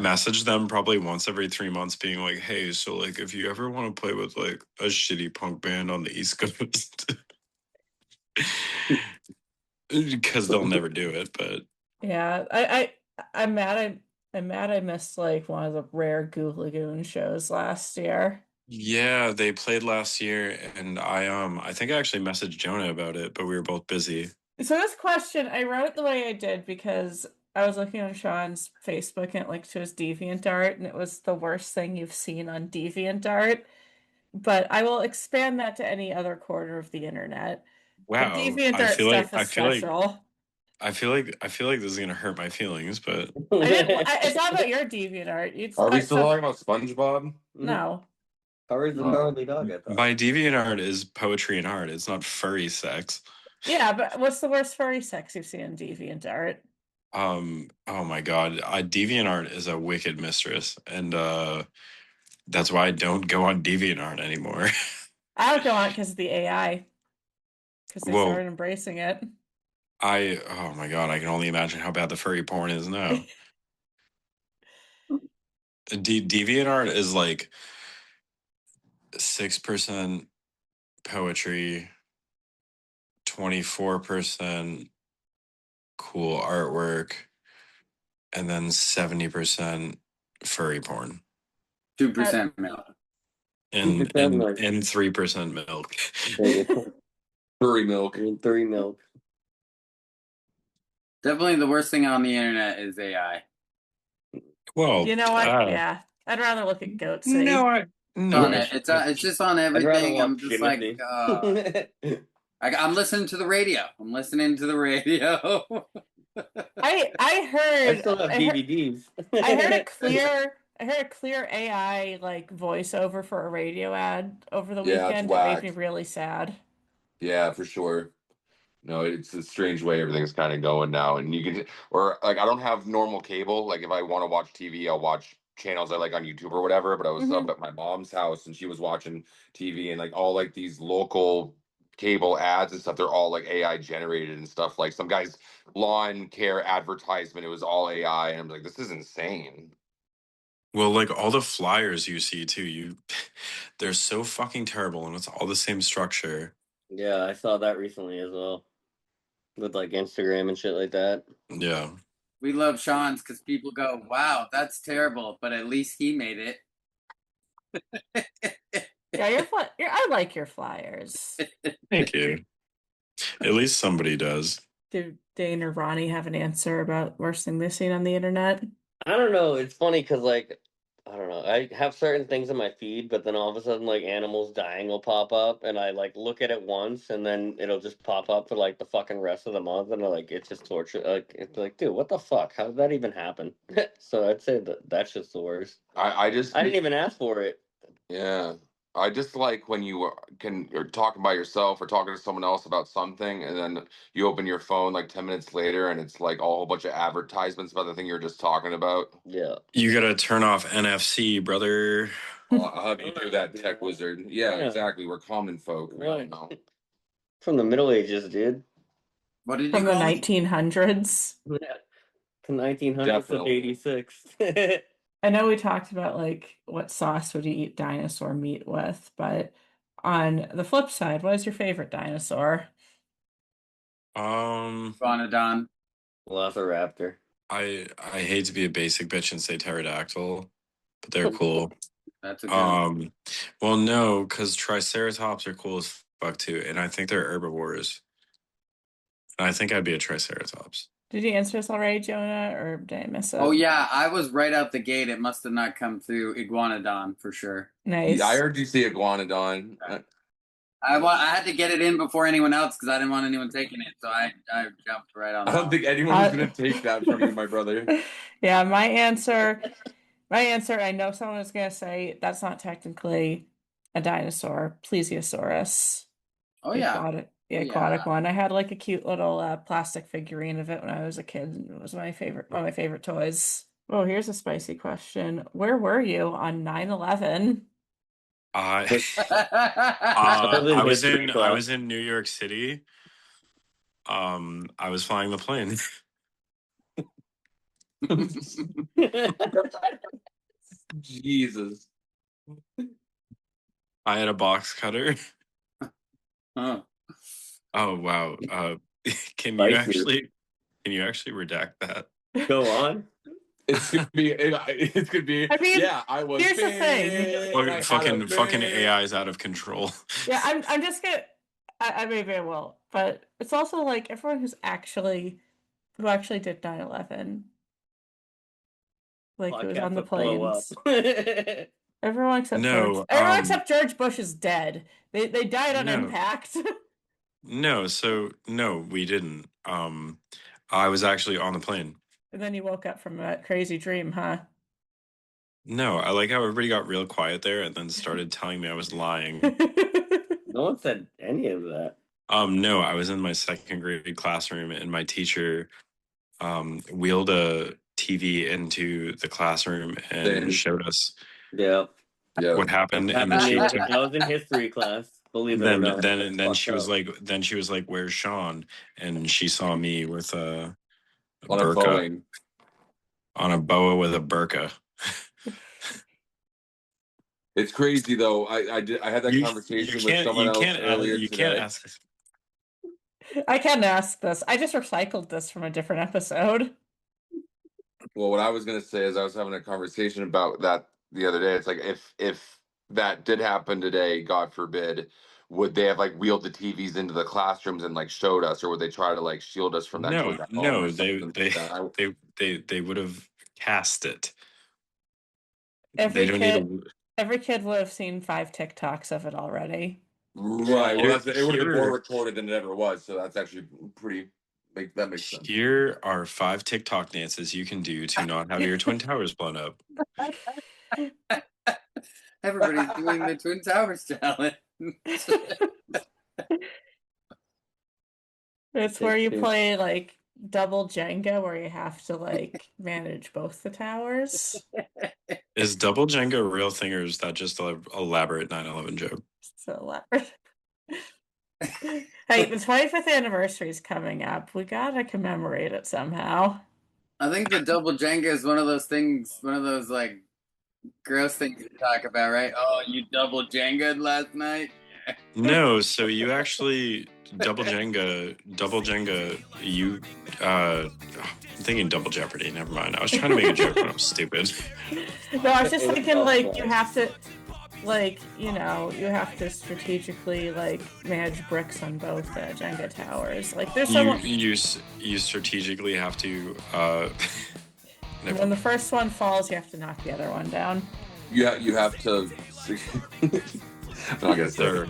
messaged them probably once every 3 months being like, hey, so like if you ever want to play with like a shitty punk band on the East Coast, because they'll never do it. But yeah, I'm mad I missed like one of the rare Goo Lagoon shows last year. yeah, they played last year, and I think I actually messaged Jonah about it, but we were both busy. So this question, I wrote it the way I did because I was looking on Shawn's Facebook and it linked to his DeviantArt, and it was the worst thing you've seen on DeviantArt. But I will expand that to any other corner of the internet. Wow, DeviantArt stuff is special. I feel like this is gonna hurt my feelings, but It's not about your DeviantArt. Are we still talking about SpongeBob? No. Coward's the Oh. cowardly dog, I thought. By DeviantArt is poetry and art. It's not furry sex. Yeah, but what's the worst furry sex you've seen in DeviantArt? Oh my god, DeviantArt is a wicked mistress, and that's why I don't go on DeviantArt anymore. I don't go on because of the AI. Because they Well, started embracing it. oh my god, I can only imagine how bad the furry porn is now. DeviantArt is like 6% poetry, 24% cool artwork, and then 70% furry porn. 2% milk. And 2% milk. 3% milk. Furry milk. 3 milk. Definitely the worst thing on the internet is AI. Well, You know what? Yeah. I'd rather look at goats. no, It's just on I'd rather everything. I'm watch just like, Timothy. I'm listening to the radio. I heard. I still have DVDs. I heard a clear AI like voiceover for a radio ad over the Yeah, it's weekend. It made whack. me really sad. Yeah, for sure. No, it's a strange way everything's kind of going now, and you can, or like, I don't have normal cable. Like, if I want to watch TV, I'll watch channels I like on YouTube or whatever. But I was up at my mom's house, and she was watching TV, and like all like these local cable ads and stuff, they're all like AI generated and stuff. Like some guy's lawn care advertisement, it was all AI, and I'm like, this is insane. Well, like all the flyers you see too, they're so fucking terrible, and it's all the same structure. Yeah, I saw that recently as well. With like Instagram and shit like that. Yeah. We love Shawn's because people go, wow, that's terrible, but at least he made it. Yeah, I like your flyers. Thank you. At least somebody does. Do Dane or Ronny have an answer about worst thing they've seen on the internet? I don't know. It's funny because like I don't know. I have certain things in my feed, but then all of a sudden like animals dying will pop up, and I like look at it once, and then it'll just pop up for like the fucking rest of the month, and like it's just torture. Like it's like, dude, what the fuck? How did that even happen? So I'd say that's just the worst. I didn't even ask for it. Yeah. I just like when you're talking by yourself or talking to someone else about something, and then you open your phone like 10 minutes later, and it's like a whole bunch of advertisements about the thing you were just talking about. Yeah. You gotta turn off NFC, brother. I'll have you do that, tech wizard. Yeah, Yeah. exactly. We're common folk. We don't Right. know. From the Middle Ages, dude. What did you From the call it? 1900s. Yeah. The 1900s Definitely. to 86. I know we talked about like what sauce would you eat dinosaur meat with, but on the flip side, what is your favorite dinosaur? Iguanodon. Velociraptor. I hate to be a basic bitch and say pterodactyl, but they're cool. That's a good one. Well, no, because triceratops are cool as fuck too, and I think they're herbivores. And I think I'd be a triceratops. Did you answer this already, Jonah, or did I miss it? Oh yeah, I was right out the gate. It must have not come through. Iguanodon for sure. Nice. Yeah, I heard you say iguanodon. I had to get it in before anyone else because I didn't want anyone taking it, so I jumped right on. I don't think anyone was gonna take that from you, my brother. Yeah, my answer, I know someone is gonna say that's not technically a dinosaur, plesiosaurus. Oh The yeah, aquatic one. I had like a cute little plastic figurine of it when I was a kid. It was one of my favorite toys. Oh, here's a spicy question. Where were you on 9/11? I was in New York City. I was flying the plane. Jesus. I had a box cutter. Oh. Oh wow. Can you actually redact that? Go on. It's gonna be. It's gonna be. I mean, yeah, I was. here's the thing. Fucking AI is out of control. Yeah, I'm just gonna. I maybe I will, but it's also like everyone who actually did 9/11, like who was on the planes. Everyone except everyone except George Bush is dead. They died on impact. No, we didn't. I was actually on the plane. And then you woke up from that crazy dream, huh? No, I like how everybody got real quiet there and then started telling me I was lying. No one said any of that. No, I was in my second grade classroom and my teacher wheeled a TV into the classroom and Then- showed us Yeah. Yeah. what happened. And then Happened she to me. I was in history class. Believe it or not. then she was like, "Where's Shawn?" And she saw me with a On a burqa, Boeing. on a boa with a burqa. It's crazy though. I had that conversation with someone else earlier today. You can't ask. I can ask this. I just recycled this from a different episode. Well, what I was gonna say is I was having a conversation about that the other day. It's like if that did happen today, God forbid, would they have like wheeled the TVs into the classrooms and like showed us, or would they try to like shield us from that? No, they would have cast it. Every kid would have seen 5 TikToks of it already. Right. Well, it would have been more recorded than it ever was. So that's actually pretty. That makes sense. Here are 5 TikTok dances you can do to not have your Twin Towers blown up. Everybody's doing the Twin Towers challenge. It's where you play like double Jenga, where you have to like manage both the towers. Is double Jenga a real thing, or is that just an elaborate 9/11 joke? So elaborate. Hey, the 25th anniversary is coming up. We gotta commemorate it somehow. I think the double Jenga is one of those things, one of those like gross things to talk about, right? Oh, you double Jenga'd last night? No, so you actually double Jenga, you I'm thinking Double Jeopardy, never mind. I was trying to make a joke, but I'm stupid. No, I was just thinking like you have to like, you have to strategically like manage bricks on both Jenga towers. Like there's someone you strategically have to when the first one falls, you have to knock the other one down. You have to. I'm not gonna say.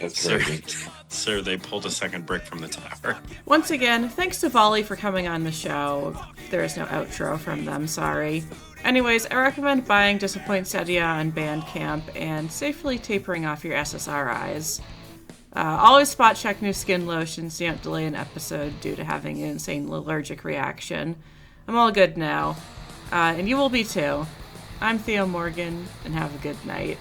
That's crazy. Sir, they pulled a second brick from the tower. Once again, thanks to Vauli for coming on the show. There is no outro from them, sorry. Anyways, I recommend buying Disappoinsettia on Bandcamp and safely tapering off your SSRIs. Always spot check new skin lotions so you don't delay an episode due to having an insane allergic reaction. I'm all good now. And you will be too. I'm Theo Morgan, and have a good night.